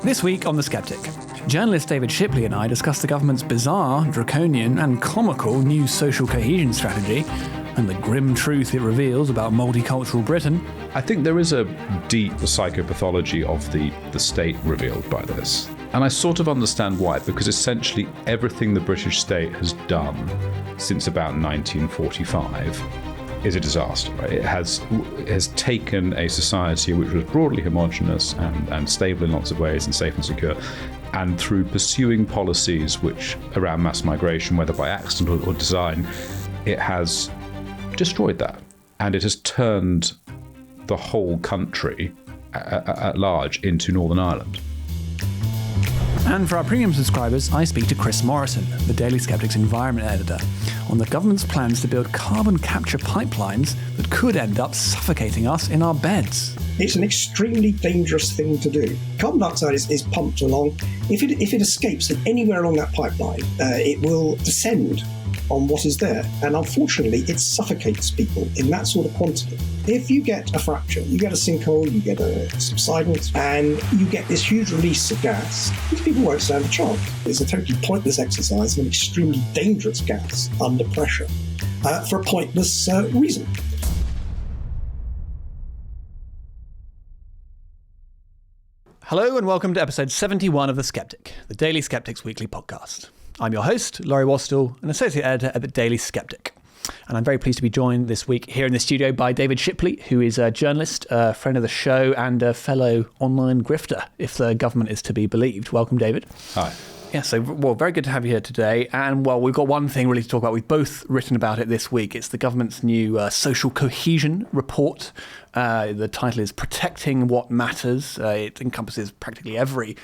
This week on The Sceptic, journalist David Shipley and I discuss the government's bizarre, draconian and comical new social cohesion strategy and the grim truth it reveals about multicultural Britain. I think there is a deep psychopathology of the state revealed by this. And I sort of understand why, because essentially everything the British state has done since about 1945 is a disaster. Right? It has taken a society which was broadly homogenous and stable in lots of ways and safe and secure, and through pursuing policies which around mass migration, whether by accident or design, it has destroyed that. And it has turned the whole country at large into Northern Ireland. And for our premium subscribers, I speak to Chris Morrison, the Daily Sceptic's environment editor, on the government's plans to build carbon capture pipelines that could end up suffocating us in our beds. It's an extremely dangerous thing to do. Carbon dioxide is pumped along. If it escapes anywhere along that pipeline, it will descend on what is there. And unfortunately, it suffocates people in that sort of quantity. If you get a fracture, you get a sinkhole, you get a subsidence, and you get this huge release of gas, these people won't stand a chance. It's a totally pointless exercise and an extremely dangerous gas under pressure for a pointless reason. Hello and welcome to episode 71 of The Sceptic, the Daily Sceptic's weekly podcast. I'm your host, Laurie Wastell, an associate editor at the Daily Sceptic. And I'm very pleased to be joined this week here in the studio by David Shipley, who is a journalist, a friend of the show, and a fellow online grifter, if the government is to be believed. Welcome, David. Hi. Yeah, so, very good to have you here today. And, we've got one thing really to talk about. We've both written about it this week. It's the government's new social cohesion report. The title is Protecting What Matters. It encompasses practically every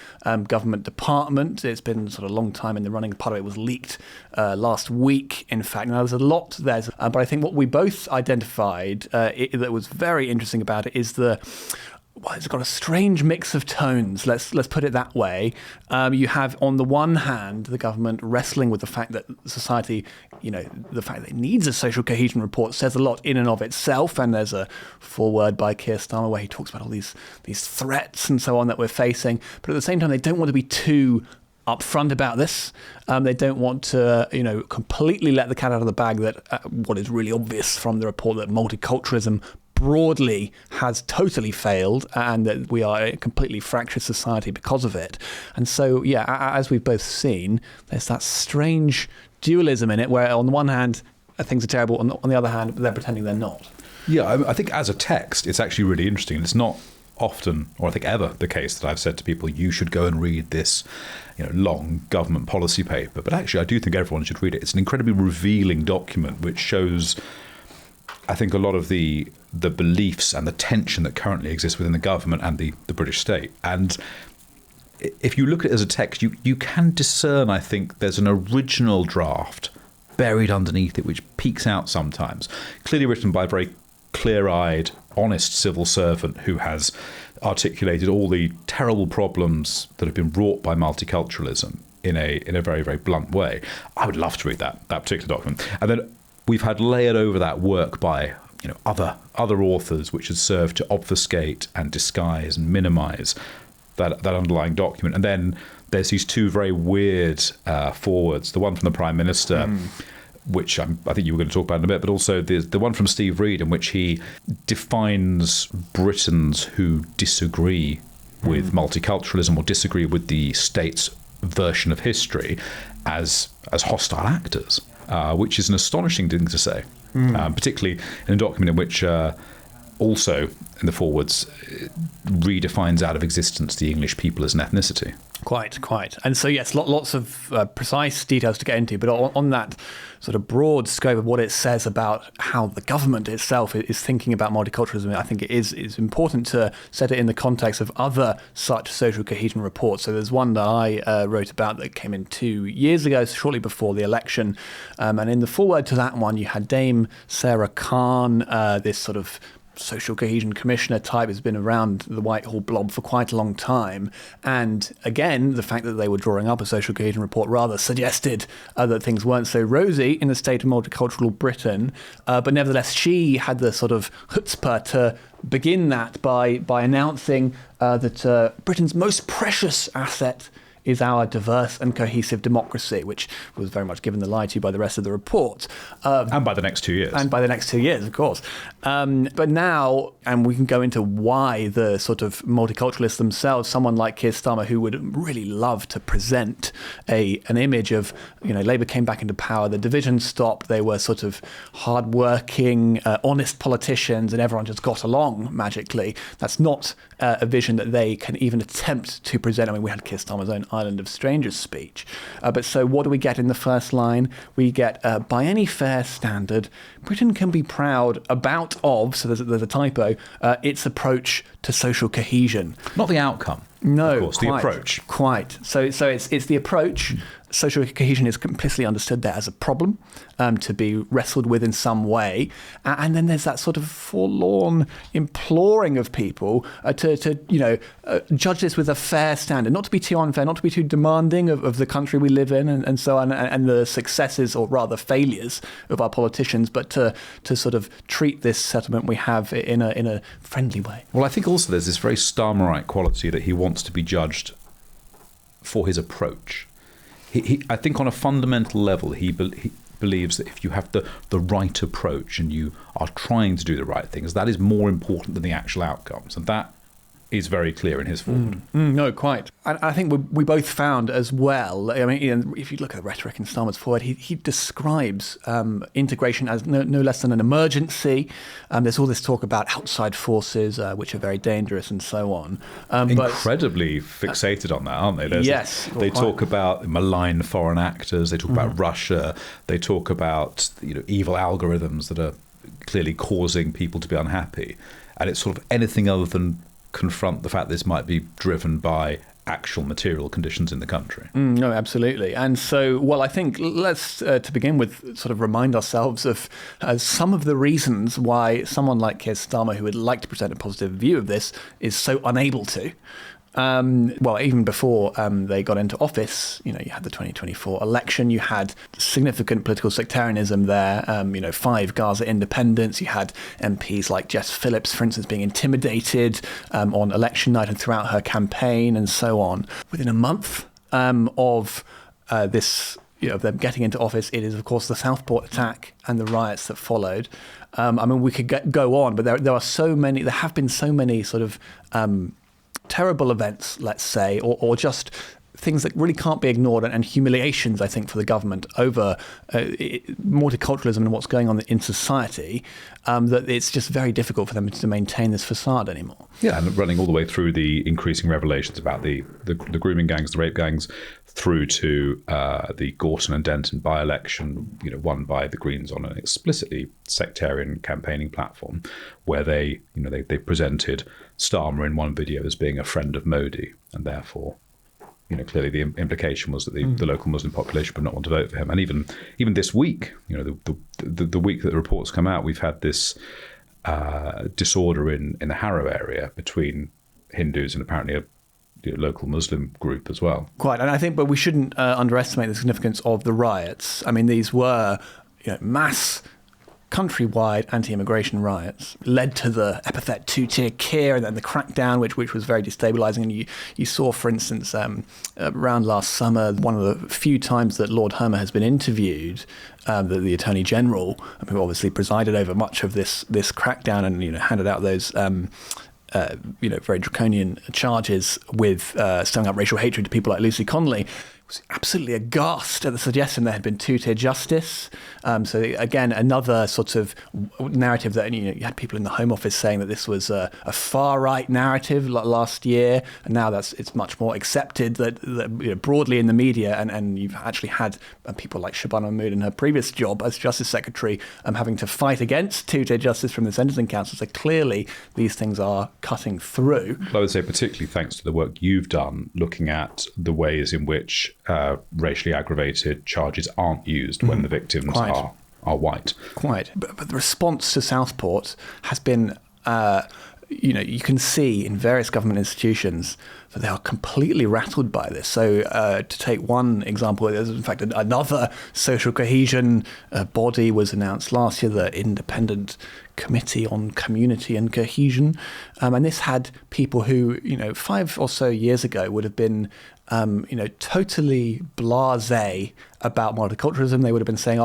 government department. It's been sort of a long time in the running. Part of it was leaked last week, in fact. Now, there's a lot there. But I think what we both identified that was very interesting about it is it's got a strange mix of tones, let's put it that way. You have, on the one hand, the government wrestling with the fact that society, the fact that it needs a social cohesion report says a lot in and of itself, and there's a foreword by Keir Starmer where he talks about all these threats and so on that we're facing, but at the same time they don't want to be too upfront about this. They don't want to, completely let the cat out of the bag that what is really obvious from the report, that multiculturalism broadly has totally failed and that we are a completely fractured society because of it. And so, as we've both seen, there's that strange dualism in it where on the one hand, things are terrible, on the other hand, they're pretending they're not. Yeah, I think as a text, it's actually really interesting. It's not often, or I think ever, the case that I've said to people, you should go and read this long government policy paper. But actually, I do think everyone should read it. It's an incredibly revealing document which shows, I think, a lot of the beliefs and the tension that currently exists within the government and the British state. And if you look at it as a text, you can discern, I think, there's an original draft buried underneath it which peeks out sometimes, clearly written by a very clear-eyed, honest civil servant who has articulated all the terrible problems that have been wrought by multiculturalism in a very, very blunt way. I would love to read that particular document. And then we've had layered over that work by other authors which has served to obfuscate and disguise and minimize that underlying document. And then there's these two very weird forewords, the one from the Prime Minister, which I think you were going to talk about in a bit, but also the one from Steve Reed, in which he defines Britons who disagree with multiculturalism or disagree with the state's version of history as hostile actors, which is an astonishing thing to say. Particularly in a document in which also in the forwards redefines out of existence the English people as an ethnicity. Quite. And so, yes, lots of precise details to get into, but on that sort of broad scope of what it says about how the government itself is thinking about multiculturalism, I think it is important to set it in the context of other such social cohesion reports. So there's one that I wrote about that came in 2 years ago, shortly before the election. And in the foreword to that one, you had Dame Sarah Khan, this sort of social cohesion commissioner type, has been around the Whitehall blob for quite a long time. And again, the fact that they were drawing up a social cohesion report rather suggested that things weren't so rosy in the state of multicultural Britain. But nevertheless, she had the sort of chutzpah to begin that by announcing that Britain's most precious asset is our diverse and cohesive democracy, which was very much given the lie to by the rest of the report. And by the next 2 years. And by the next 2 years, of course. But now, and we can go into why the sort of multiculturalists themselves, someone like Keir Starmer, who would really love to present an image of, Labour came back into power, the division stopped, they were sort of hard-working, honest politicians, and everyone just got along magically. That's not a vision that they can even attempt to present. I mean, we had Keir Starmer's own Island of Strangers speech. But so what do we get in the first line? We get, by any fair standard, Britain can be proud so there's a typo, its approach to social cohesion. Not the outcome. No, of course, the approach. Quite. So it's the approach. Social cohesion is completely understood there as a problem to be wrestled with in some way. And then there's that sort of forlorn imploring of people to judge this with a fair standard, not to be too unfair, not to be too demanding of the country we live in and so on, and the successes or rather failures of our politicians, but to sort of treat this settlement we have in a friendly way. Well, I think also there's this very Starmerite quality that he wants to be judged for his approach. I think on a fundamental level, he believes that if you have the right approach and you are trying to do the right things, that is more important than the actual outcomes. And that is very clear in his forward. No, quite. And I think we both found as well, I mean, if you look at the rhetoric in Starmer's forward, he describes integration as no less than an emergency. There's all this talk about outside forces, which are very dangerous and so on. Incredibly fixated on that, aren't they? Yes. They talk about malign foreign actors, they talk about Russia, they talk about evil algorithms that are clearly causing people to be unhappy. And it's sort of anything other than confront the fact this might be driven by actual material conditions in the country. No, absolutely. And so, well, I think let's, to begin with, sort of remind ourselves of some of the reasons why someone like Keir Starmer, who would like to present a positive view of this, is so unable to. Well, even before they got into office, you had the 2024 election, you had significant political sectarianism there, 5 Gaza independents, you had MPs like Jess Phillips, for instance, being intimidated on election night and throughout her campaign and so on. Within a month of this, of them getting into office, it is, of course, the Southport attack and the riots that followed. I mean, we could go on, but there have been so many sort of terrible events, let's say, or just things that really can't be ignored, and humiliations, I think, for the government over multiculturalism and what's going on in society, that it's just very difficult for them to maintain this facade anymore. Yeah, and running all the way through the increasing revelations about the grooming gangs, the rape gangs, through to the Gorton and Denton by-election, won by the Greens on an explicitly sectarian campaigning platform, where they presented Starmer in one video as being a friend of Modi, and therefore, clearly the implication was that the local Muslim population would not want to vote for him. And even this week, the week that the reports come out, we've had this disorder in the Harrow area between Hindus and apparently a local Muslim group as well. Quite, and I think, but we shouldn't underestimate the significance of the riots. I mean, these were mass countrywide anti-immigration riots, led to the epithet two-tier Keir and then the crackdown, which was very destabilising. And you saw, for instance, around last summer, one of the few times that Lord Hermer has been interviewed, the Attorney General, who obviously presided over much of this crackdown and handed out those very draconian charges with stirring up racial hatred to people like Lucy Connolly, was absolutely aghast at the suggestion there had been two-tier justice. So again, another sort of narrative that you had people in the Home Office saying that this was a far-right narrative last year, and now it's much more accepted that broadly in the media, and you've actually had people like Shabana Mahmood in her previous job as Justice Secretary having to fight against two-tier justice from the Sentencing Council. So clearly these things are cutting through. I would say particularly thanks to the work you've done looking at the ways in which racially aggravated charges aren't used when the victims are white. Quite. But the response to Southport has been you can see in various government institutions that they are completely rattled by this. So to take one example, there's in fact another social cohesion body was announced last year, the Independent Committee on Community and Cohesion. And this had people who, 5 or so years ago would have been totally blasé about multiculturalism. They would have been saying,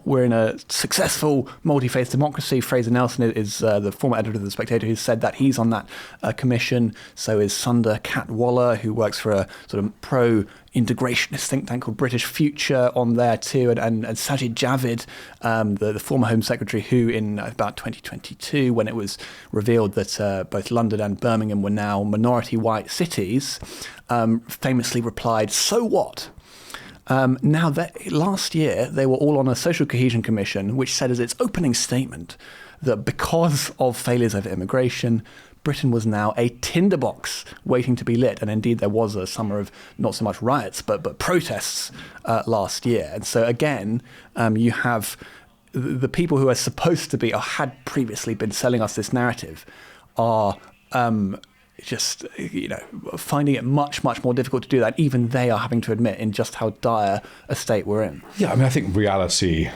we're in a successful multi-faith democracy. Fraser Nelson is the former editor of The Spectator, who said that. He's on that commission. So is Sunder Katwala, who works for a sort of pro-integrationist think tank called British Future, on there too. And Sajid Javid, the former Home Secretary, who in about 2022, when it was revealed that both London and Birmingham were now minority white cities, famously replied, "So what?" Now, last year, they were all on a Social Cohesion Commission, which said as its opening statement that because of failures over immigration, Britain was now a tinderbox waiting to be lit. And indeed, there was a summer of not so much riots, but protests last year. And so again, you have the people who are supposed to be, or had previously been selling us this narrative, are just finding it much, much more difficult to do that. Even they are having to admit in just how dire a state we're in. Yeah, I think reality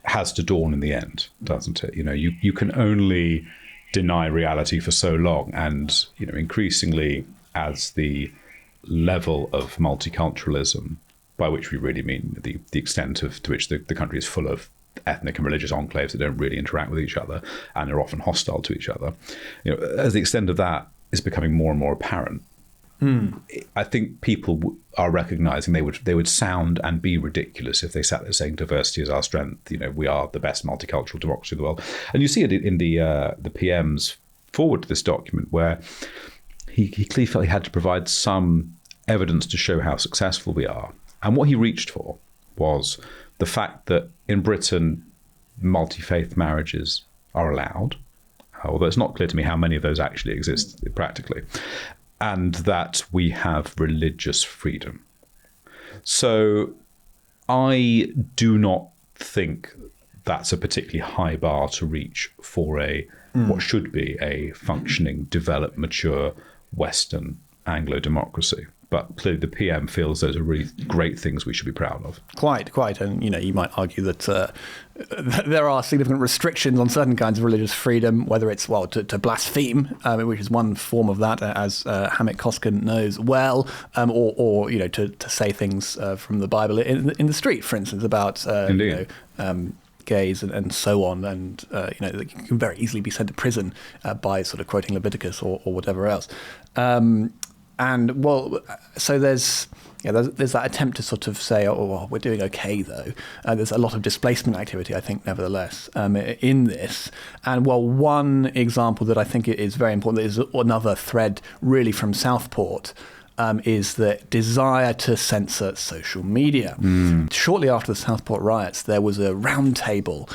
has to dawn in the end, doesn't it? You can only deny reality for so long, and increasingly as the level of multiculturalism, by which we really mean the extent to which the country is full of ethnic and religious enclaves that don't really interact with each other and are often hostile to each other, as the extent of that is becoming more and more apparent. I think people are recognizing they would sound and be ridiculous if they sat there saying diversity is our strength. We are the best multicultural democracy in the world. And you see it in the PM's forward to this document, where he clearly felt he had to provide some evidence to show how successful we are. And what he reached for was the fact that in Britain, multi-faith marriages are allowed, although it's not clear to me how many of those actually exist practically, and that we have religious freedom. So I do not think that's a particularly high bar to reach for what should be a functioning, developed, mature Western Anglo democracy. But clearly the PM feels those are really great things we should be proud of. Quite. And, you might argue that there are significant restrictions on certain kinds of religious freedom, whether it's, to blaspheme, which is one form of that, as Hamid Koskin knows well, or to say things from the Bible in the street, for instance, about, gays and so on. And, you can very easily be sent to prison by sort of quoting Leviticus or whatever else. So there's that attempt to sort of say, we're doing okay, though. There's a lot of displacement activity, I think, nevertheless, in this. And, one example that I think is very important, that is another thread really from Southport, is the desire to censor social media. Shortly after the Southport riots, there was a roundtable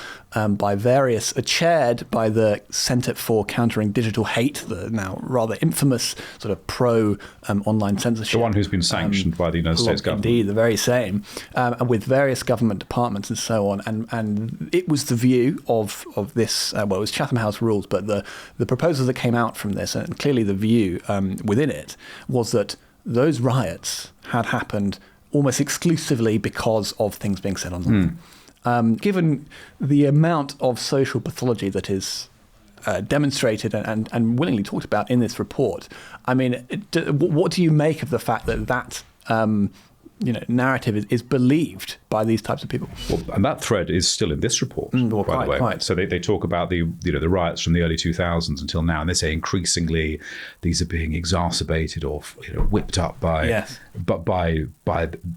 chaired by the Centre for Countering Digital Hate, the now rather infamous sort of pro-online censorship. The one who's been sanctioned by the United States government. Indeed, the very same, and with various government departments and so on. And it was the view of this, it was Chatham House rules, but the proposals that came out from this, and clearly the view within it, was that those riots had happened almost exclusively because of things being said online. Given the amount of social pathology that is demonstrated and willingly talked about in this report, what do you make of the fact that narrative is believed by these types of people? Well, and that thread is still in this report, by the way. Quite. So they talk about the riots from the early 2000s until now, and they say increasingly these are being exacerbated or whipped up by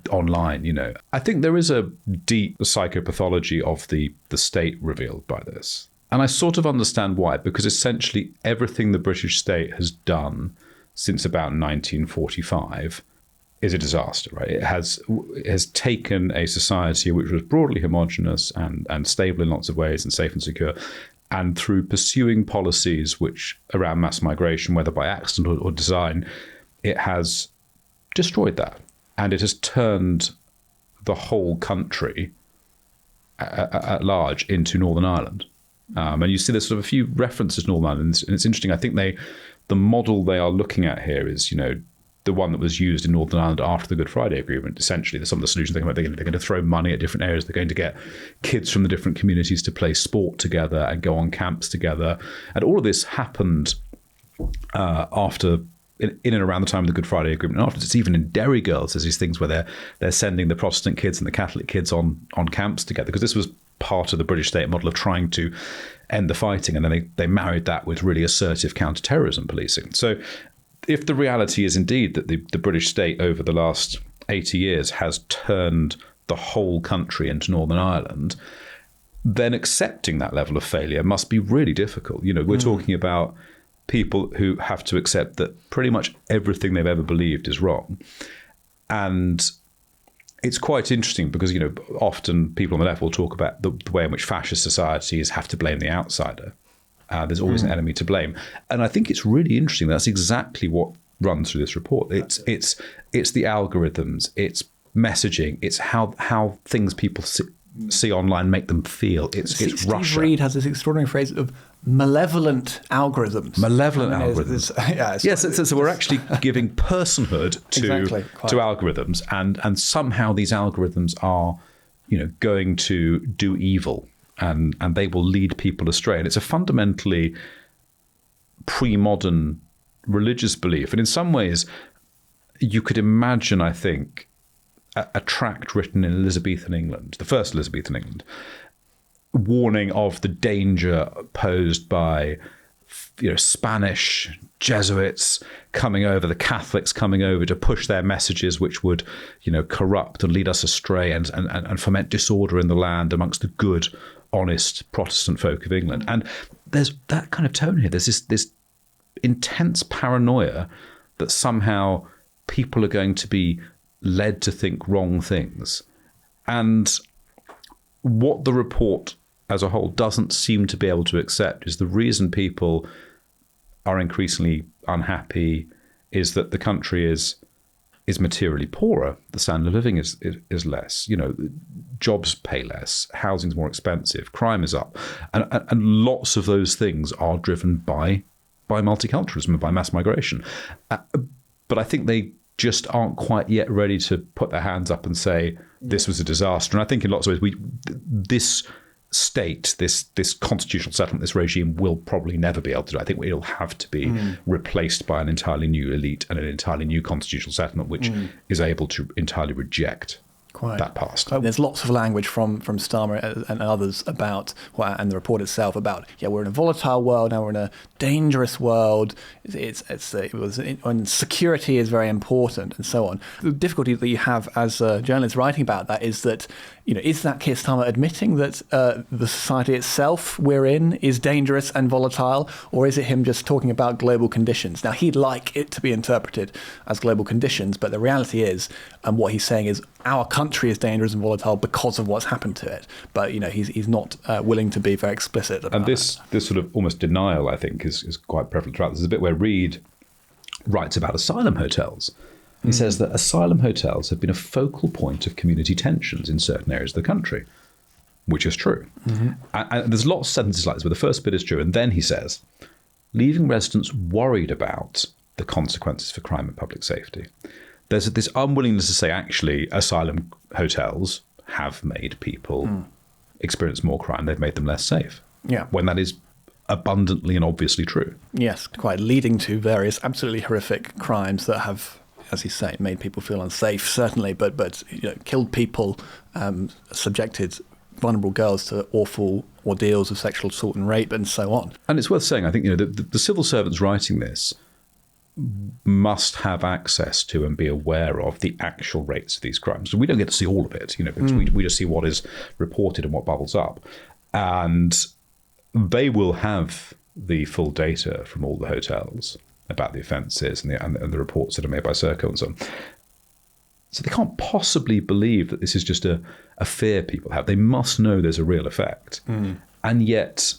online. I think there is a deep psychopathology of the state revealed by this, and I sort of understand why, because essentially everything the British state has done since about 1945 is a disaster, right? It has taken a society which was broadly homogenous and stable in lots of ways and safe and secure, and through pursuing policies which around mass migration, whether by accident or design, it has destroyed that. And it has turned the whole country at large into Northern Ireland. And you see there's sort of a few references to Northern Ireland, and it's interesting. I think the model they are looking at here is, the one that was used in Northern Ireland after the Good Friday Agreement. Essentially, some of the solutions they're going to throw money at different areas. They're going to get kids from the different communities to play sport together and go on camps together. And all of this happened after, in and around the time of the Good Friday Agreement. And afterwards, it's even in Derry Girls, there's these things where they're sending the Protestant kids and the Catholic kids on camps together, because this was part of the British state model of trying to end the fighting. And then they married that with really assertive counter-terrorism policing. So if the reality is indeed that the British state over the last 80 years has turned the whole country into Northern Ireland, then accepting that level of failure must be really difficult. We're talking about people who have to accept that pretty much everything they've ever believed is wrong. And it's quite interesting because, often people on the left will talk about the way in which fascist societies have to blame the outsider. There's always an enemy to blame. And I think it's really interesting. That's exactly what runs through this report. It's the algorithms, it's messaging, it's how things people see online make them feel. It's Russia. Steve Reed has this extraordinary phrase of malevolent algorithms. So we're actually giving personhood to algorithms, and somehow these algorithms are, going to do evil. And they will lead people astray. And it's a fundamentally pre-modern religious belief. And in some ways, you could imagine, I think, a tract written in Elizabethan England, the first Elizabethan England, warning of the danger posed by Spanish Jesuits coming over, the Catholics coming over to push their messages, which would, corrupt and lead us astray and foment disorder in the land amongst the good, honest Protestant folk of England. And there's that kind of tone here. There's this intense paranoia that somehow people are going to be led to think wrong things. And what the report as a whole doesn't seem to be able to accept is the reason people are increasingly unhappy is that the country is materially poorer. The standard of living is less. Jobs pay less. Housing's more expensive. Crime is up, and lots of those things are driven by multiculturalism and by mass migration. But I think they just aren't quite yet ready to put their hands up and say this was a disaster. And I think in lots of ways this state, this constitutional settlement, this regime will probably never be able to do. I think it'll have to be replaced by an entirely new elite and an entirely new constitutional settlement, which is able to entirely reject that past. There's lots of language from Starmer and others about, and the report itself about, we're in a volatile world now, we're in a dangerous world. And security is very important, and so on. The difficulty that you have as a journalist writing about that is that, is that Keir Starmer admitting that the society itself we're in is dangerous and volatile, or is it him just talking about global conditions? Now, he'd like it to be interpreted as global conditions, but the reality is, what he's saying is our country is dangerous and volatile because of what's happened to it. But, he's not willing to be very explicit about this sort of almost denial, I think, is quite prevalent throughout. There's a bit where Reed writes about asylum hotels. He says that asylum hotels have been a focal point of community tensions in certain areas of the country, which is true. And there's lots of sentences like this where the first bit is true. And then he says, leaving residents worried about the consequences for crime and public safety. There's this unwillingness to say, actually, asylum hotels have made people experience more crime. They've made them less safe. Yeah. When that is abundantly and obviously true. Yes, quite, leading to various absolutely horrific crimes that have, as you say, made people feel unsafe, certainly, but killed people, subjected vulnerable girls to awful ordeals of sexual assault and rape, and so on. And it's worth saying, I think, the civil servants writing this must have access to and be aware of the actual rates of these crimes. So we don't get to see all of it, because we just see what is reported and what bubbles up. And they will have the full data from all the hotels about the offences and the reports that are made by Serco and so on. So they can't possibly believe that this is just a fear people have. They must know there's a real effect. And yet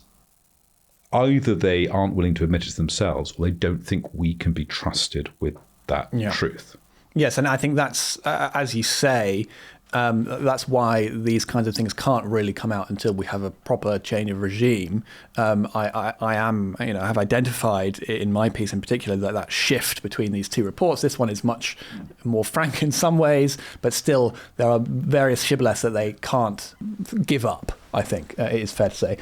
either they aren't willing to admit it to themselves, or they don't think we can be trusted with that truth. Yes, and I think that's, as you say, That's why these kinds of things can't really come out until we have a proper change of regime. I have identified in my piece in particular that shift between these two reports. This one is much more frank in some ways, but still there are various shibboleths that they can't give up. I think it is fair to say.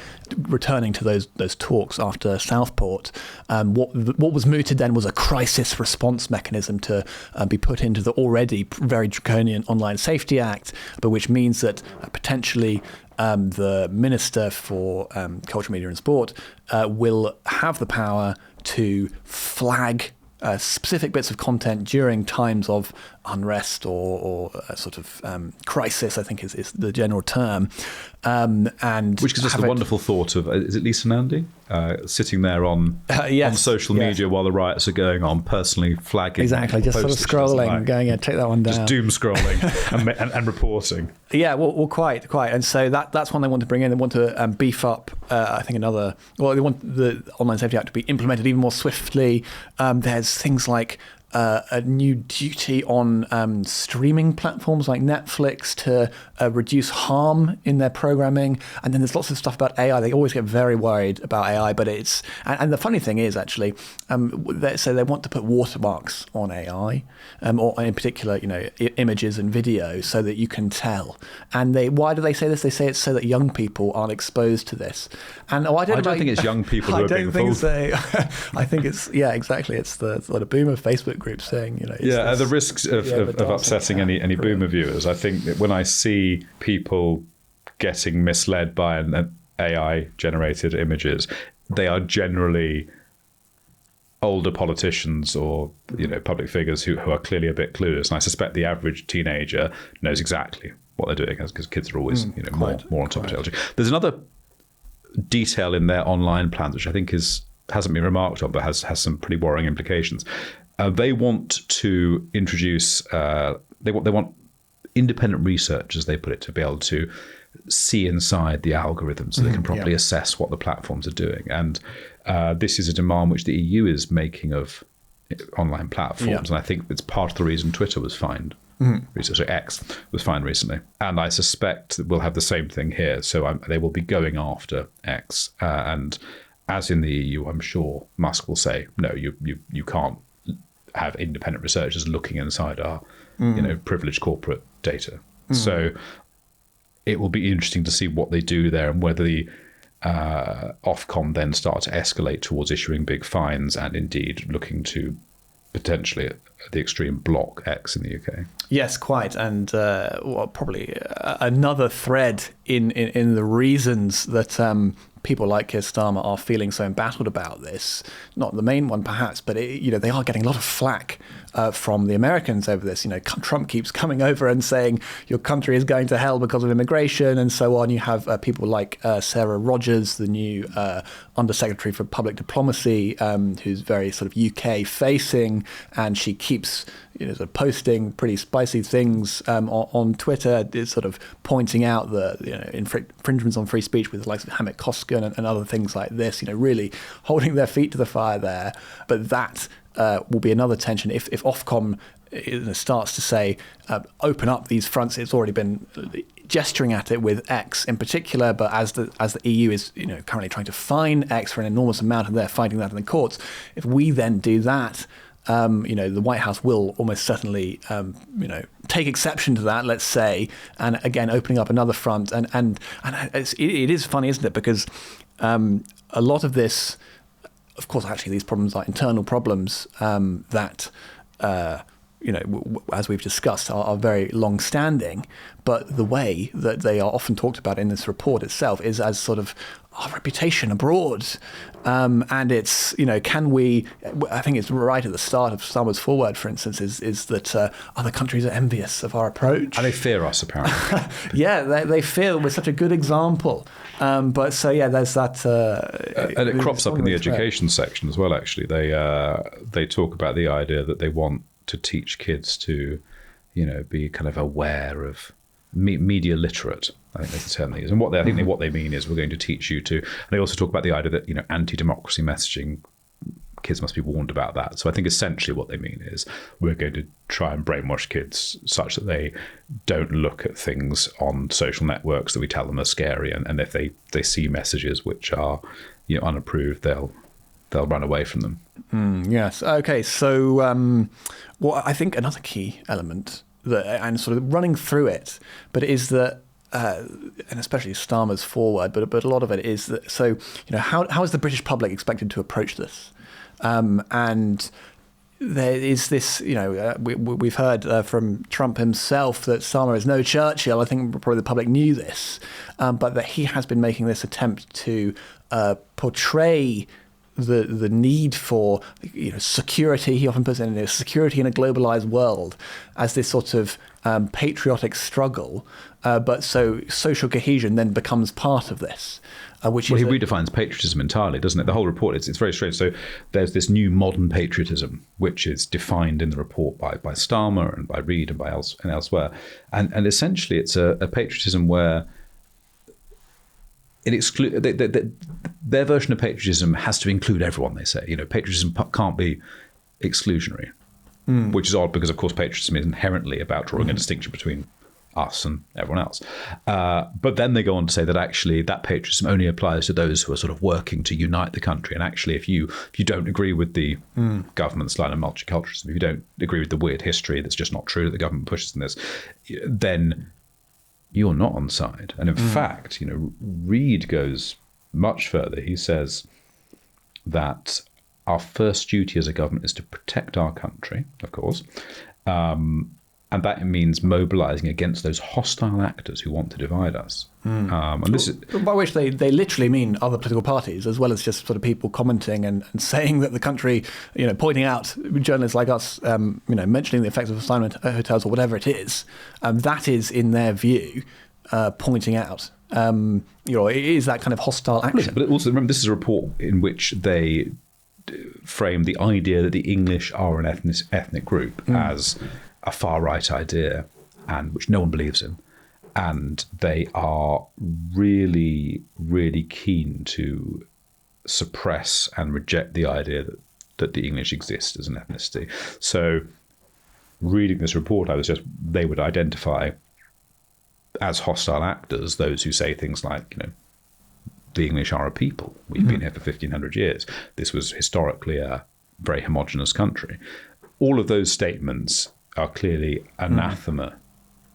Returning to those talks after Southport, what was mooted then was a crisis response mechanism to be put into the already very draconian Online Safety Act, but which means that potentially the Minister for Culture, Media and Sport will have the power to flag specific bits of content during times of unrest or a sort of crisis, I think is the general term. And which gives us the wonderful thought of, is it Lisa Nandy? Sitting there on social media while the riots are going on, personally flagging. Exactly, just sort of scrolling, going, take that one down. Just doom scrolling and reporting. Yeah, well, quite. And so that's one they want to bring in. They want to beef up, I think, they want the Online Safety Act to be implemented even more swiftly. There's things like a new duty on streaming platforms like Netflix to reduce harm in their programming. And then there's lots of stuff about AI. They always get very worried about AI, but and the funny thing is actually, they want to put watermarks on AI, or in particular, images and video, so that you can tell. And why do they say this? They say it's so that young people aren't exposed to this. And I don't think it's young people who are being fooled. I think it's exactly. It's the sort of boomer Facebook groups saying, the risks of upsetting any boomer viewers. I think that when I see people getting misled by an AI generated images, they are generally older politicians or public figures who are clearly a bit clueless. And I suspect the average teenager knows exactly what they're doing, because kids are always more on top of technology. There's another detail in their online plans which I think hasn't been remarked on, but has some pretty worrying implications. They want to introduce. They want independent research, as they put it, to be able to see inside the algorithms so they can properly assess what the platforms are doing. And this is a demand which the EU is making of online platforms. And I think it's part of the reason Twitter was fined. So X was fined recently. And I suspect that we'll have the same thing here. So they will be going after X. And as in the EU, I'm sure Musk will say, no, you can't have independent researchers looking inside our privileged corporate data. So it will be interesting to see what they do there, and whether the Ofcom then start to escalate towards issuing big fines and indeed looking to potentially at the extreme block X in the UK. Yes, quite. And probably another thread in the reasons that people like Keir Starmer are feeling so embattled about this. Not the main one, perhaps, but they are getting a lot of flack from the Americans over this. Trump keeps coming over and saying your country is going to hell because of immigration and so on. You have people like Sarah Rogers, the new Undersecretary for Public Diplomacy, who's very sort of UK facing, and she keeps sort of posting pretty spicy things on Twitter, sort of pointing out the infringements on free speech with the likes of Hamid Koskin and other things like this, really holding their feet to the fire there. But that will be another tension if Ofcom starts to say, open up these fronts. It's already been gesturing at it with X in particular, but as the EU is currently trying to fine X for an enormous amount, and they're fighting that in the courts, if we then do that, the White House will almost certainly, take exception to that, let's say, and again opening up another front. And it is funny, isn't it? Because a lot of this, of course, actually these problems are internal problems that, as we've discussed, are very long-standing. But the way that they are often talked about in this report itself is as sort of our reputation abroad. And it's, can we, I think it's right at the start of Starmer's foreword, for instance, is that other countries are envious of our approach. And they fear us, apparently. Yeah, they fear that we're such a good example. But so, there's that. And it crops up in the education section as well, actually. They talk about the idea that they want to teach kids to, be kind of aware of media literate. I think that's the term they use. And what they mean is we're going to teach you to. And they also talk about the idea that anti-democracy messaging kids must be warned about that. So I think essentially what they mean is we're going to try and brainwash kids such that they don't look at things on social networks that we tell them are scary, and if they see messages which are unapproved, they'll run away from them. Yes. Okay. So I think another key element and sort of running through it, but it is that. And especially Starmer's forward, but a lot of it is that. So, how is the British public expected to approach this? And there is this, we've heard from Trump himself that Starmer is no Churchill. I think probably the public knew this, but that he has been making this attempt to portray the need for security. He often puts it in security in a globalized world as this sort of patriotic struggle, but so social cohesion then becomes part of this. He redefines patriotism entirely, doesn't it? The whole report, it's very strange. So there's this new modern patriotism, which is defined in the report by Starmer and by Reid and elsewhere. And essentially it's a patriotism where their version of patriotism has to include everyone, they say. Patriotism can't be exclusionary, which is odd because, of course, patriotism is inherently about drawing a distinction between us and everyone else. But then they go on to say that actually that patriotism only applies to those who are sort of working to unite the country. And actually, if you don't agree with the government's line of multiculturalism, if you don't agree with the weird history that's just not true that the government pushes in this, then you're not on side. And in fact, Reid goes much further. He says that our first duty as a government is to protect our country, of course, and that means mobilising against those hostile actors who want to divide us. And this is, by which they literally mean other political parties, as well as just sort of people commenting and saying that the country, pointing out journalists like us, mentioning the effects of assignment hotels or whatever it is. That is, in their view, pointing out. It is that kind of hostile action. But also, remember, this is a report in which they frame the idea that the English are an ethnic group as a far-right idea, and which no one believes in. And they are really, really keen to suppress and reject the idea that the English exist as an ethnicity. So reading this report, they would identify as hostile actors those who say things like, the English are a people. We've been here for 1,500 years. This was historically a very homogenous country. All of those statements are clearly anathema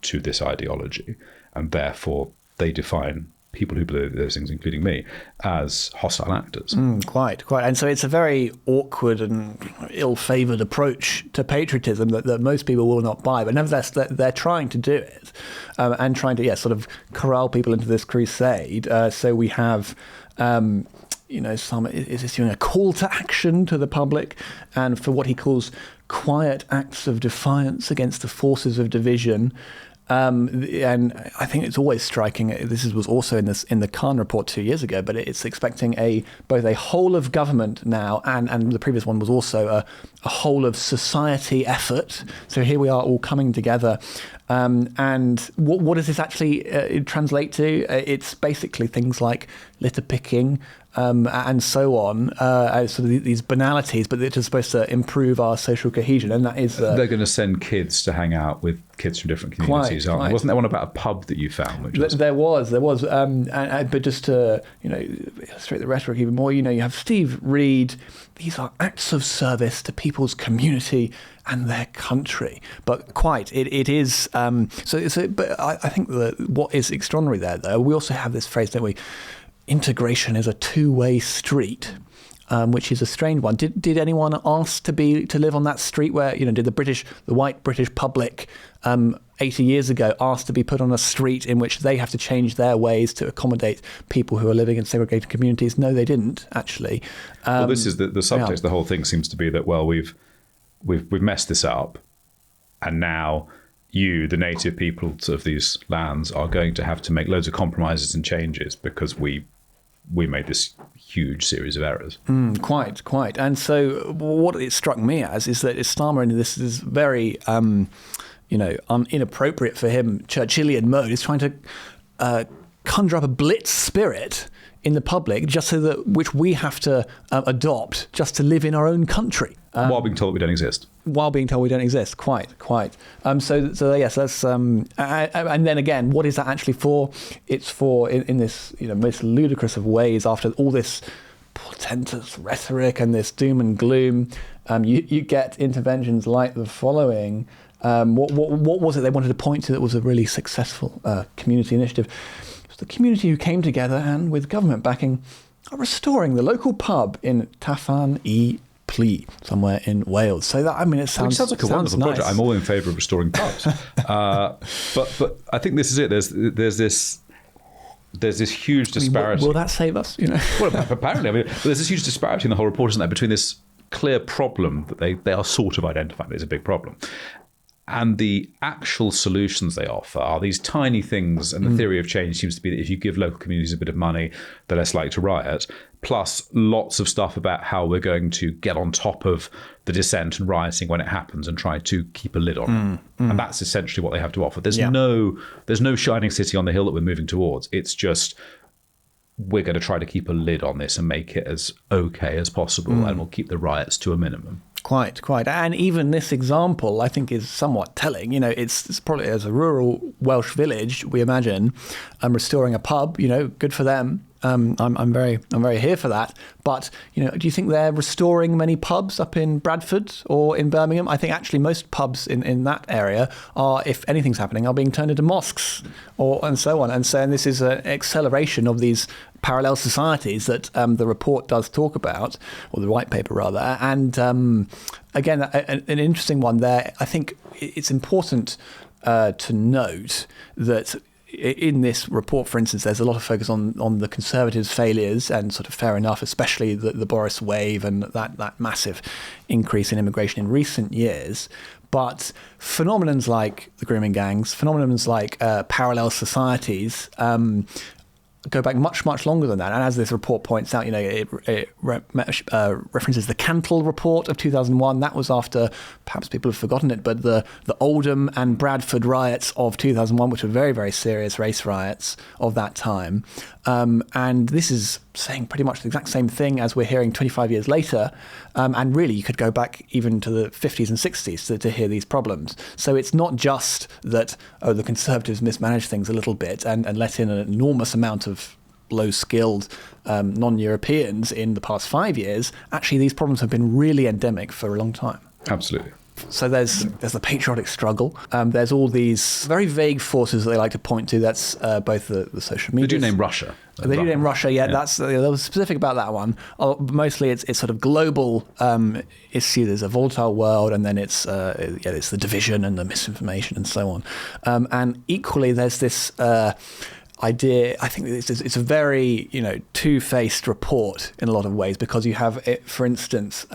to this ideology, and therefore they define people who believe those things, including me, as hostile actors. Quite. And so it's a very awkward and ill-favoured approach to patriotism that most people will not buy. But nevertheless, they're trying to do it and trying to, sort of corral people into this crusade. So we have... some is issuing a call to action to the public, and for what he calls quiet acts of defiance against the forces of division. And I think it's always striking. This was also in the Khan report 2 years ago, but it's expecting both a whole of government now, and the previous one was also a whole of society effort. So here we are all coming together. And what does this actually translate to? It's basically things like litter picking and so on, sort of these banalities, but it is supposed to improve our social cohesion. And that is... They're going to send kids to hang out with kids from different communities, aren't they? Wasn't there one about a pub that you found? There was. But just to illustrate the rhetoric even more, you have Steve Reid. These are acts of service to people's community and their country. But it is. But I think that what is extraordinary there, though, we also have this phrase, don't we? Integration is a two-way street, which is a strange one. Did anyone ask to live on that street where, did the white British public 80 years ago ask to be put on a street in which they have to change their ways to accommodate people who are living in segregated communities? No, they didn't, actually. Well, this is the subtext. The whole thing seems to be that, well, we've messed this up, and now you, the native peoples of these lands, are going to have to make loads of compromises and changes because we made this huge series of errors. Quite. And so what it struck me as is that Starmer, and this is very, inappropriate for him, Churchillian mode, is trying to conjure up a blitz spirit in the public, just so that which we have to adopt just to live in our own country. While being told we don't exist. While being told we don't exist, quite. So yes, that's and then again, what is that actually for? It's for in this most ludicrous of ways. After all this portentous rhetoric and this doom and gloom, you get interventions like the following. What was it they wanted to point to that was a really successful community initiative? It was the community who came together and, with government backing, are restoring the local pub in Taffan y Plea, somewhere in Wales. So that, it sounds like a wonderful nice. project. I'm all in favour of restoring pubs. But I think this is it. There's this huge disparity. Will that save us? Well, apparently, there's this huge disparity in the whole report, isn't there, between this clear problem that they are sort of identifying as a big problem, and the actual solutions they offer are these tiny things. And the theory of change seems to be that if you give local communities a bit of money, they're less likely to riot, plus lots of stuff about how we're going to get on top of the dissent and rioting when it happens and try to keep a lid on it. And that's essentially what they have to offer. There's no shining city on the hill that we're moving towards. It's just, we're going to try to keep a lid on this and make it as okay as possible, and we'll keep the riots to a minimum. Quite. And even this example, I think, is somewhat telling. It's probably, as a rural Welsh village, we imagine, restoring a pub. Good for them. I'm very here for that. But do you think they're restoring many pubs up in Bradford or in Birmingham? I think actually most pubs in that area are, if anything's happening, are being turned into mosques and so on. And this is an acceleration of these parallel societies that the report does talk about, or the white paper rather. And again, an interesting one there. I think it's important to note that in this report, for instance, there's a lot of focus on the Conservatives' failures, and sort of fair enough, especially the Boris wave and that massive increase in immigration in recent years. But phenomenons like the grooming gangs, phenomenons like parallel societies, go back much, much longer than that. And as this report points out, it references the Cantle report of 2001. That was after, perhaps people have forgotten it, but the Oldham and Bradford riots of 2001, which were very, very serious race riots of that time. And this is saying pretty much the exact same thing as we're hearing 25 years later. And really, you could go back even to the 50s and 60s to hear these problems. So it's not just that, the Conservatives mismanaged things a little bit and let in an enormous amount of low-skilled non-Europeans in the past 5 years. Actually, these problems have been really endemic for a long time. Absolutely. So there's the patriotic struggle. There's all these very vague forces that they like to point to. That's both the social media. They do name Russia. They do name Russia. Yeah. That's they were specific about that one. Mostly, it's sort of global issue. There's a volatile world, and then it's the division and the misinformation and so on. And equally, there's this idea. I think it's a very two-faced report in a lot of ways, because you have it, for instance,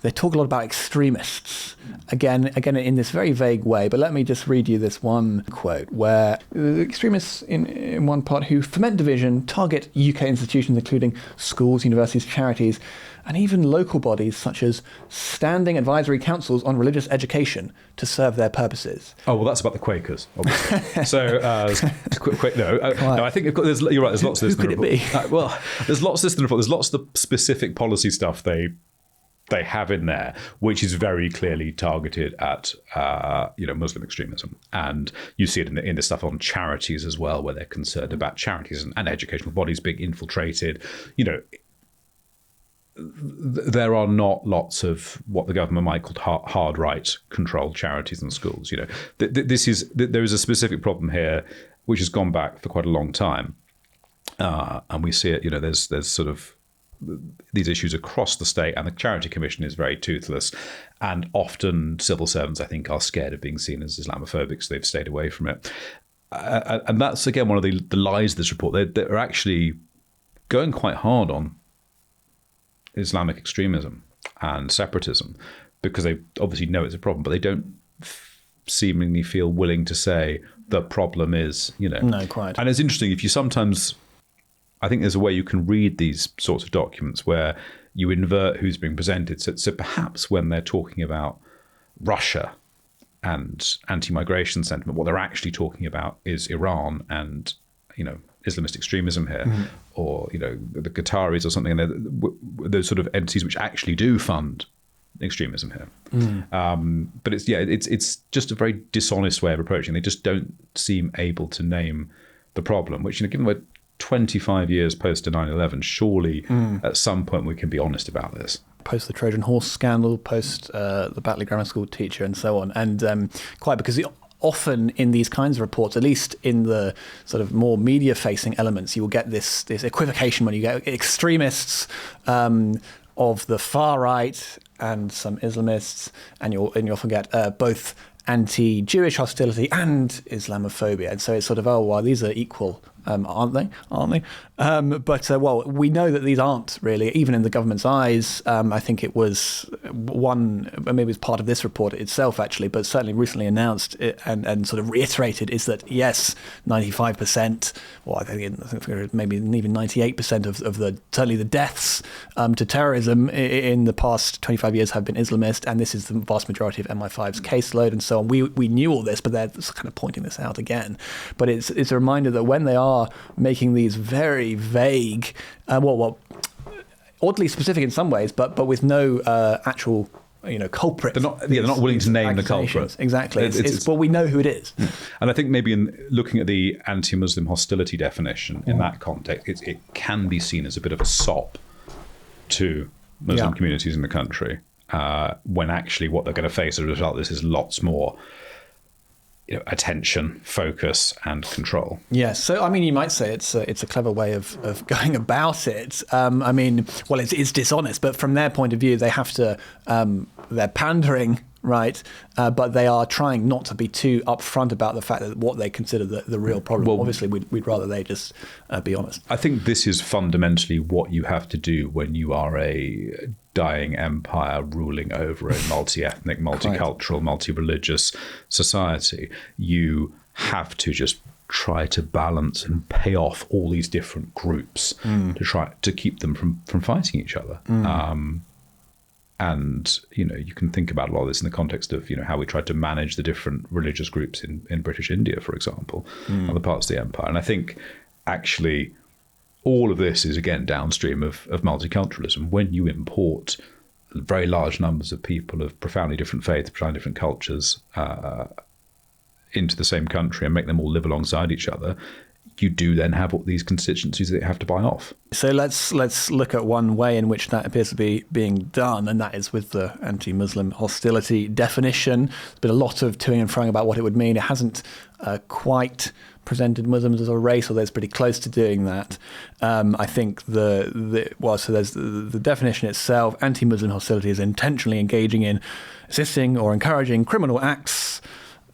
they talk a lot about extremists again in this very vague way. But let me just read you this one quote where the extremists in one part who foment division target UK institutions including schools, universities, charities, and even local bodies such as standing advisory councils on religious education to serve their purposes. Oh, well, that's about the Quakers, obviously. So, no, I think you're right, there's lots of this in the report. Who could it be? Well, there's lots of this in the report. There's lots of the specific policy stuff they have in there, which is very clearly targeted at Muslim extremism, and you see it in the stuff on charities as well, where they're concerned about charities and educational bodies being infiltrated. There are not lots of what the government might call hard right controlled charities and schools. There is a specific problem here which has gone back for quite a long time, and we see it. There's sort of these issues across the state, and the Charity Commission is very toothless, and often civil servants, I think, are scared of being seen as Islamophobic, so they've stayed away from it. And that's again one of the lies of this report. They're actually going quite hard on Islamic extremism and separatism, because they obviously know it's a problem, but they don't seemingly feel willing to say the problem is, No, quite. And it's interesting, if you sometimes, I think there's a way you can read these sorts of documents where you invert who's being presented. So perhaps when they're talking about Russia and anti-migration sentiment, what they're actually talking about is Iran and, Islamist extremism here, or the Qataris or something, and those sort of entities which actually do fund extremism here. But it's just a very dishonest way of approaching. They just don't seem able to name the problem, which, given we're 25 years post 9/11, surely at some point we can be honest about this. Post the Trojan horse scandal, post the Batley Grammar School teacher, and so on. And quite because often in these kinds of reports, at least in the sort of more media-facing elements, you will get this equivocation when you get extremists of the far right and some Islamists, and you'll often get both anti-Jewish hostility and Islamophobia. And so it's sort of, these are equal, aren't they? But we know that these aren't really, even in the government's eyes. I think it was maybe it was part of this report itself, actually, but certainly recently announced and sort of reiterated is that, yes, 95%, or I think maybe even 98% of certainly the deaths to terrorism in the past 25 years have been Islamist, and this is the vast majority of MI5's caseload and so on. We knew all this, but they're kind of pointing this out again. But it's a reminder that when they are making these very vague, oddly specific in some ways, but with no actual culprit. They're not willing to name the culprit. Exactly. Well, we know who it is. And I think maybe in looking at the anti-Muslim hostility definition in that context, it can be seen as a bit of a sop to Muslim communities in the country, when actually what they're going to face as a result of this is lots more attention, focus, and control. Yes. So, you might say it's a clever way of going about it. It's dishonest, but from their point of view, they have to, they're pandering, right? But they are trying not to be too upfront about the fact that what they consider the real problem. Well, obviously, we'd rather they just be honest. I think this is fundamentally what you have to do when you are a dying empire ruling over a multi-ethnic, multicultural, multi-religious society. You have to just try to balance and pay off all these different groups to try to keep them from fighting each other. And you can think about a lot of this in the context of how we tried to manage the different religious groups in British India, for example, other parts of the empire. And I think actually all of this is, again, downstream of multiculturalism. When you import very large numbers of people of profoundly different faiths, profoundly different cultures into the same country and make them all live alongside each other, you do then have all these constituencies that you have to buy off. So let's look at one way in which that appears to be being done, and that is with the anti-Muslim hostility definition. There's been a lot of toing and froing about what it would mean. It hasn't quite presented Muslims as a race, although it's pretty close to doing that. I think so there's the definition itself. Anti-Muslim hostility is intentionally engaging in, assisting or encouraging criminal acts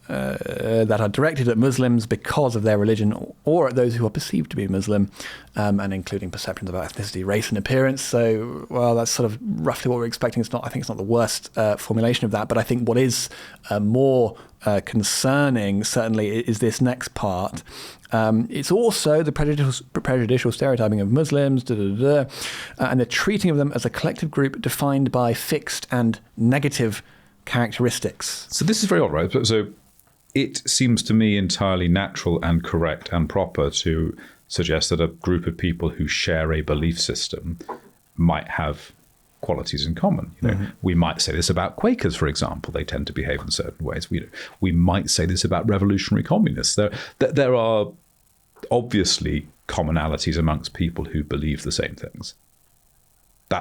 that are directed at Muslims because of their religion or at those who are perceived to be Muslim, and including perceptions about ethnicity, race and appearance. So, that's sort of roughly what we're expecting. I think it's not the worst formulation of that, but I think what is more concerning, certainly, is this next part. It's also the prejudicial stereotyping of Muslims, and the treating of them as a collective group defined by fixed and negative characteristics. So this is very odd, right? So it seems to me entirely natural and correct and proper to suggest that a group of people who share a belief system might have qualities in common. We might say this about Quakers, for example. They tend to behave in certain ways. We might say this about revolutionary communists. There are obviously commonalities amongst people who believe the same things.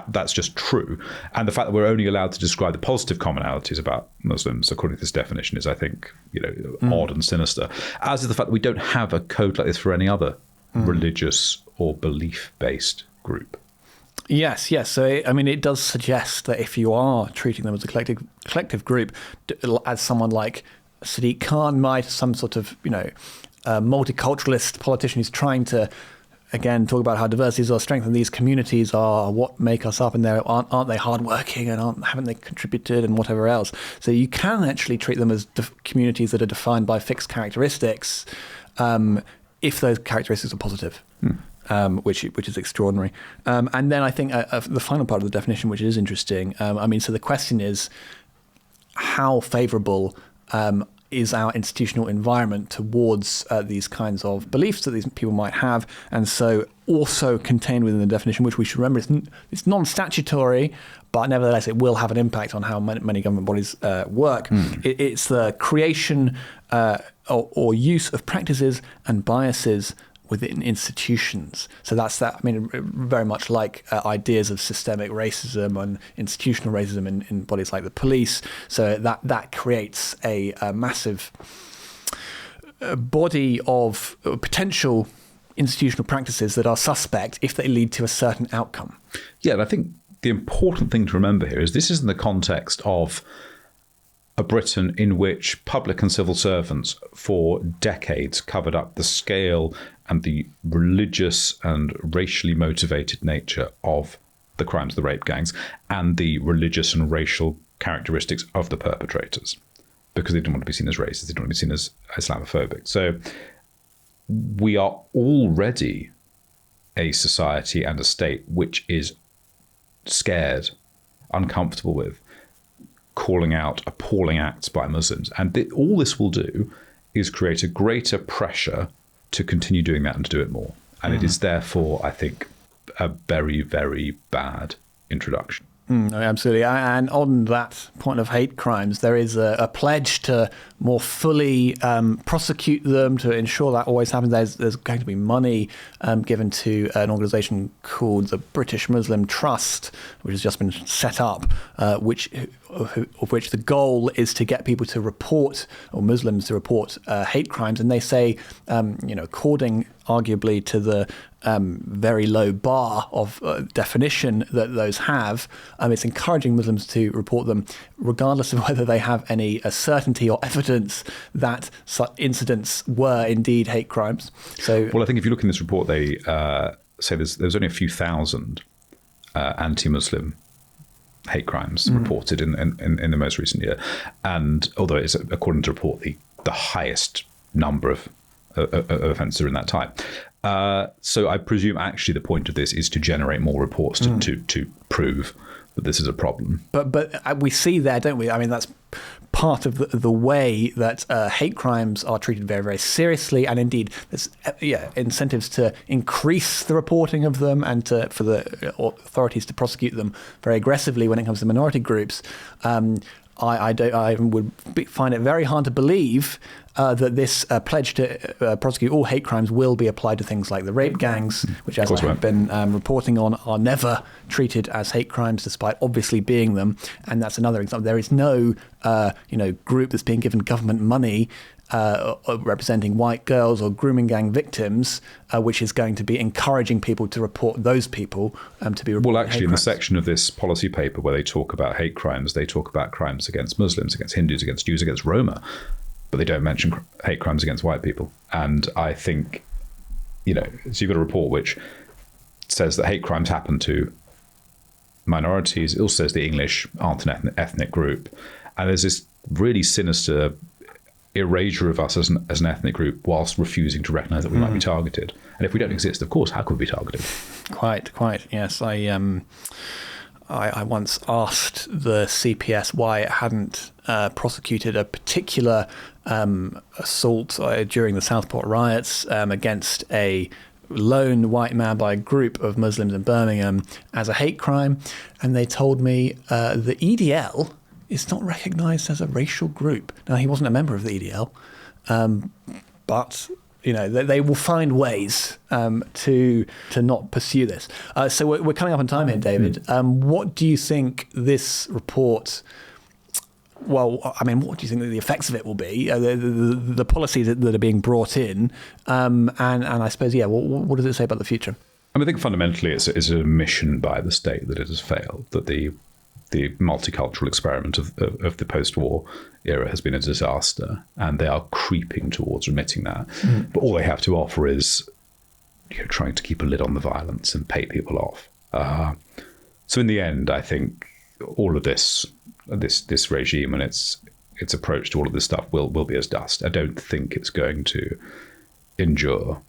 That's just true. And the fact that we're only allowed to describe the positive commonalities about Muslims, according to this definition, is, I think, odd and sinister. As is the fact that we don't have a code like this for any other religious or belief-based group. Yes. So, it does suggest that if you are treating them as a collective group, as someone like Sadiq Khan might, some sort of, multiculturalist politician who's trying to, again, talk about how diversity is our strength and these communities are what make us up, and aren't they hardworking and haven't they contributed and whatever else. So you can actually treat them as communities that are defined by fixed characteristics if those characteristics are positive. Which is extraordinary. And then I think the final part of the definition, which is interesting, so the question is, how favourable is our institutional environment towards these kinds of beliefs that these people might have. And so also contained within the definition, which we should remember, it's non-statutory, but nevertheless it will have an impact on how many government bodies work. It's the creation or use of practices and biases within institutions. So that's that. I mean, very much like ideas of systemic racism and institutional racism in bodies like the police. So that creates a massive body of potential institutional practices that are suspect if they lead to a certain outcome. Yeah, and I think the important thing to remember here is this is in the context of a Britain in which public and civil servants for decades covered up the scale and the religious and racially motivated nature of the crimes of the rape gangs and the religious and racial characteristics of the perpetrators, because they didn't want to be seen as racist, they didn't want to be seen as Islamophobic. So we are already a society and a state which is scared, uncomfortable with calling out appalling acts by Muslims. And all this will do is create a greater pressure to continue doing that and to do it more. And it is therefore, I think, a very, very bad introduction. Absolutely. And on that point of hate crimes, there is a pledge to more fully prosecute them, to ensure that always happens. There's going to be money given to an organisation called the British Muslim Trust, which has just been set up, of which the goal is to get people to report, or Muslims to report hate crimes. And they say, according arguably to the very low bar of definition that those have, it's encouraging Muslims to report them regardless of whether they have any certainty or evidence that such incidents were indeed hate crimes. So, well, I think if you look in this report, they say there's only a few thousand anti-Muslim hate crimes reported in the most recent year, and although it's, according to the report, the highest number of offences are in that type. So I presume actually the point of this is to generate more reports to prove that this is a problem. But we see there, don't we? I mean, that's part of the way that hate crimes are treated very, very seriously, and indeed there's incentives to increase the reporting of them and for the authorities to prosecute them very aggressively when it comes to minority groups. I would find it very hard to believe that this pledge to prosecute all hate crimes will be applied to things like the rape gangs, which, as I have been reporting on, are never treated as hate crimes, despite obviously being them. And that's another example. There is no, group that's being given government money representing white girls or grooming gang victims, which is going to be encouraging people to report those people to be reported. Well, actually, in the section of this policy paper where they talk about hate crimes, they talk about crimes against Muslims, against Hindus, against Jews, against Roma, but they don't mention hate crimes against white people. And I think, so you've got a report which says that hate crimes happen to minorities. It also says the English aren't an ethnic group. And there's this really sinister erasure of us as an ethnic group whilst refusing to recognise that we might be targeted. And if we don't exist, of course, how could we be targeted? Quite, yes. I once asked the CPS why it hadn't prosecuted a particular assault during the Southport riots against a lone white man by a group of Muslims in Birmingham as a hate crime. And they told me the EDL is not recognised as a racial group. Now, he wasn't a member of the EDL, but they will find ways to not pursue this. So we're coming up on time here, David. What do you think this report? Well, I mean, what do you think that the effects of it will be? The policies that are being brought in, and I suppose, what does it say about the future? I think fundamentally it's a admission by the state that it has failed, that the multicultural experiment of the post-war era has been a disaster, and they are creeping towards admitting that. But all they have to offer is trying to keep a lid on the violence and pay people off. So in the end, I think all of this regime and its approach to all of this stuff will be as dust. I don't think it's going to endure.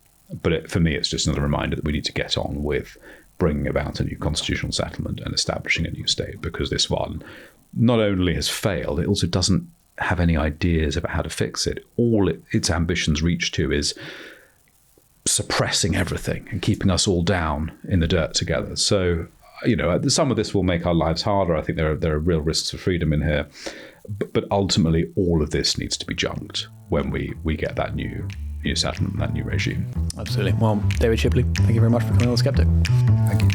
But for me, it's just another reminder that we need to get on with bringing about a new constitutional settlement and establishing a new state, because this one not only has failed, it also doesn't have any ideas about how to fix it. All its ambitions reach to is suppressing everything and keeping us all down in the dirt together. So, some of this will make our lives harder. I think there are real risks for freedom in here. But ultimately, all of this needs to be junked when we get that new settlement, that new regime. Absolutely. Well, David Shipley, thank you very much for coming on The Sceptic. Thank you.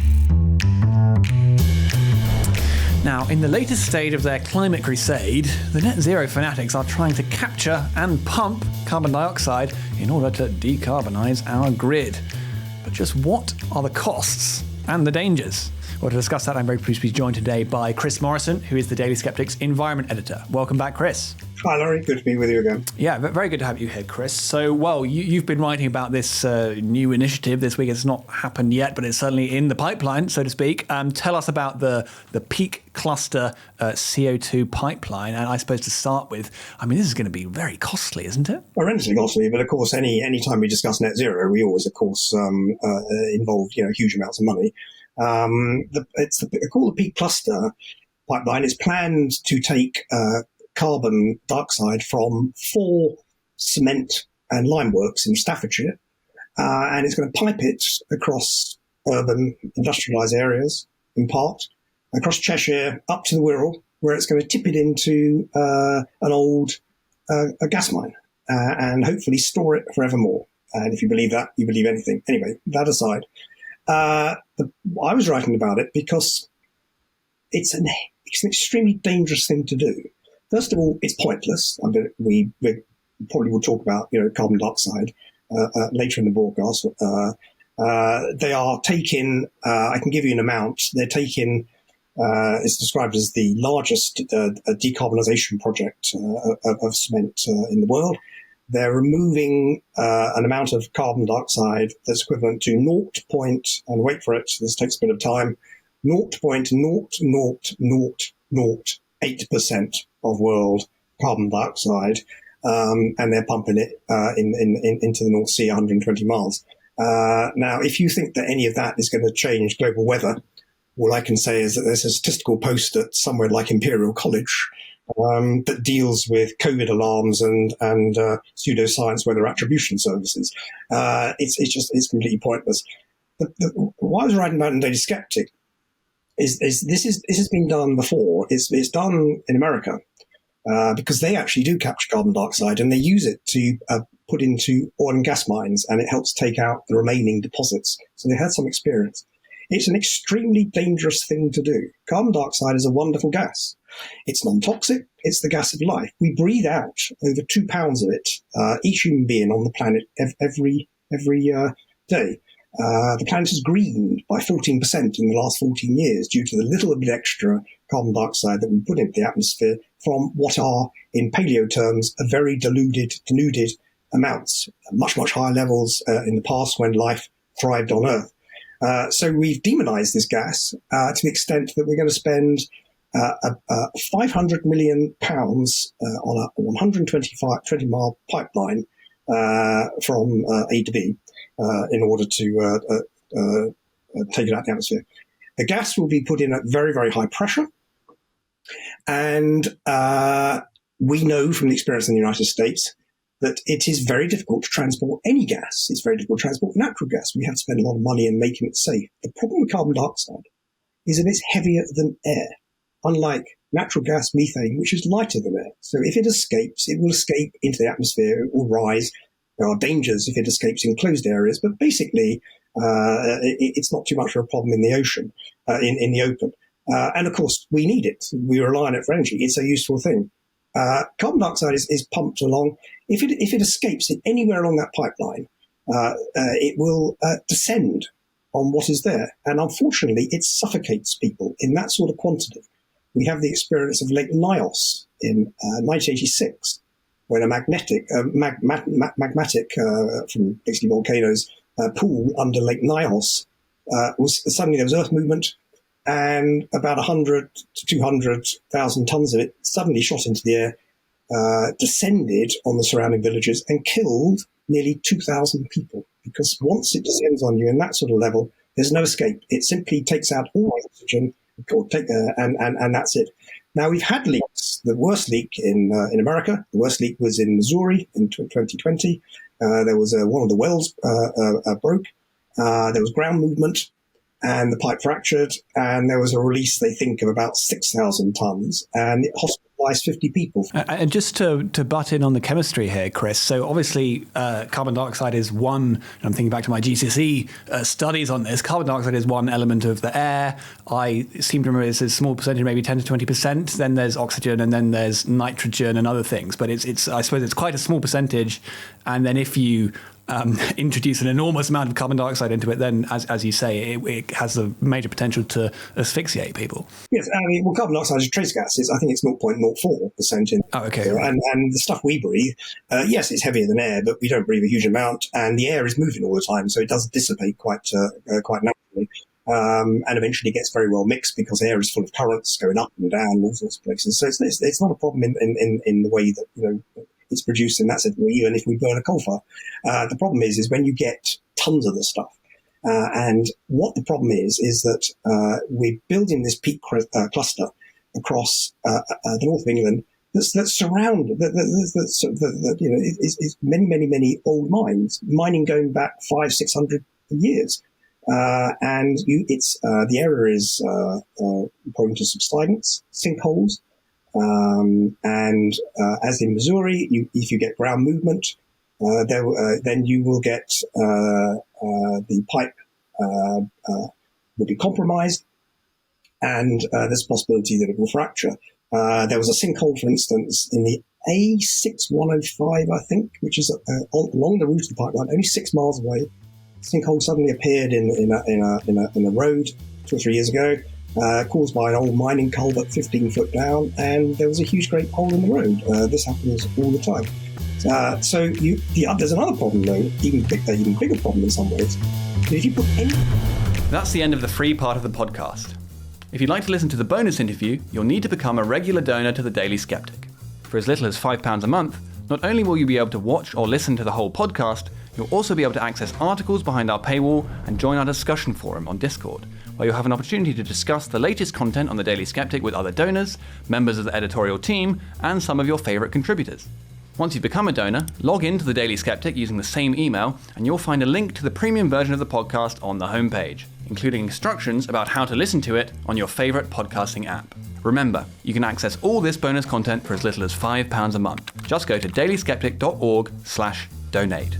Now, in the latest stage of their climate crusade, the net zero fanatics are trying to capture and pump carbon dioxide in order to decarbonise our grid. But just what are the costs and the dangers? Well, to discuss that, I'm very pleased to be joined today by Chris Morrison, who is the Daily Sceptic's environment editor. Welcome back, Chris. Hi, Laurie. Good to be with you again. Yeah, very good to have you here, Chris. So, well, you've been writing about this new initiative this week. It's not happened yet, but it's certainly in the pipeline, so to speak. Tell us about the peak cluster CO2 pipeline. And I suppose to start with, this is going to be very costly, isn't it? Horrendously costly, but of course, any time we discuss net zero, we always, of course, involve huge amounts of money. It's called the peak cluster pipeline. It's planned to take carbon dioxide from 4 cement and lime works in Staffordshire, and it's going to pipe it across urban industrialised areas, in part, across Cheshire, up to the Wirral, where it's going to tip it into an old a gas mine, and hopefully store it forevermore. And if you believe that, you believe anything. Anyway, that aside, I was writing about it because it's an extremely dangerous thing to do. First of all, it's pointless. We probably will talk about carbon dioxide later in the broadcast. They are taking. I can give you an amount. They're taking. It's described as the largest decarbonisation project of cement in the world. They're removing an amount of carbon dioxide that's equivalent to and wait for it, this takes a bit of time, 0.00008% of world carbon dioxide, and they're pumping it into the North Sea 120 miles. Now, if you think that any of that is going to change global weather, all I can say is that there's a statistical post at somewhere like Imperial College that deals with COVID alarms and pseudoscience weather attribution services. It's completely pointless. What I was writing about in Daily Sceptic is this has been done before. It's done in America because they actually do capture carbon dioxide and they use it to put into oil and gas mines, and it helps take out the remaining deposits. So they had some experience. It's an extremely dangerous thing to do. Carbon dioxide is a wonderful gas. It's non-toxic. It's the gas of life. We breathe out over 2 pounds of it, each human being on the planet every day. The planet has greened by 14% in the last 14 years due to the little bit extra carbon dioxide that we put into the atmosphere from what are, in paleo terms, a very denuded amounts, much, much higher levels in the past when life thrived on Earth. So we've demonized this gas to the extent that we're going to spend £500 million on a 120-mile pipeline from A to B in order to take it out of the atmosphere. The gas will be put in at very, very high pressure. And we know from the experience in the United States that it is very difficult to transport any gas. It's very difficult to transport natural gas. We have to spend a lot of money in making it safe. The problem with carbon dioxide is that it's heavier than air, unlike natural gas, methane, which is lighter than air. So if it escapes, it will escape into the atmosphere, it will rise. There are dangers if it escapes in closed areas, but basically it's not too much of a problem in the ocean, in the open. And of course, we need it. We rely on it for energy. It's a useful thing. Carbon dioxide is pumped along. If it escapes anywhere along that pipeline, it will descend on what is there. And unfortunately, it suffocates people in that sort of quantity. We have the experience of Lake Nyos in 1986, when a magmatic from basically volcanoes pool under Lake Nyos suddenly there was earth movement, and about 100 to 200,000 tons of it suddenly shot into the air, descended on the surrounding villages and killed nearly 2,000 people. Because once it descends on you in that sort of level, there's no escape. It simply takes out all oxygen, and that's it. Now, we've had leaks. The worst leak in America, the worst leak was in Missouri in 2020. There was one of the wells broke. There was ground movement, and the pipe fractured, and there was a release, they think, of about 6,000 tons, and it hospitalized 50 people. And just to butt in on the chemistry here, Chris, so obviously carbon dioxide is one, I'm thinking back to my GCSE studies on this, carbon dioxide is one element of the air. I seem to remember it's a small percentage, maybe 10 to 20%. Then there's oxygen, and then there's nitrogen and other things. But it's I suppose it's quite a small percentage. And then if you introduce an enormous amount of carbon dioxide into it, then, as you say, it has a major potential to asphyxiate people. Yes, I mean, well, carbon dioxide is trace gases. I think it's 0.04% in. Oh, okay. And the stuff we breathe, yes, it's heavier than air, but we don't breathe a huge amount, and the air is moving all the time, so it does dissipate quite naturally. And eventually gets very well mixed because air is full of currents going up and down and all sorts of places. So it's not a problem in the way that, it's produced in that sense, even if we burn a coal fire. The problem is when you get tons of the stuff. And what the problem is that we're building this peak cluster across the north of England that's surrounded, is many old mines, mining going back 500-600 years. And the area is prone to subsidence, sinkholes. And as in Missouri, if you get ground movement, then you will get the pipe will be compromised, and there's a possibility that it will fracture. There was a sinkhole, for instance, in the A6105, I think, which is along the route of the pipeline, only 6 miles away. Sinkhole suddenly appeared in a road 2 or 3 years ago. Caused by an old mining culvert 15 foot down, and there was a huge great hole in the road. This happens all the time. There's another problem, though, even bigger problem in some ways. If you put That's the end of the free part of the podcast. If you'd like to listen to the bonus interview, you'll need to become a regular donor to the Daily Sceptic. For as little as £5 a month, not only will you be able to watch or listen to the whole podcast, you'll also be able to access articles behind our paywall and join our discussion forum on Discord, where you'll have an opportunity to discuss the latest content on the Daily Sceptic with other donors, members of the editorial team, and some of your favourite contributors. Once you've become a donor, log in to the Daily Sceptic using the same email, and you'll find a link to the premium version of the podcast on the homepage, including instructions about how to listen to it on your favourite podcasting app. Remember, you can access all this bonus content for as little as £5 a month. Just go to dailyskeptic.org/donate.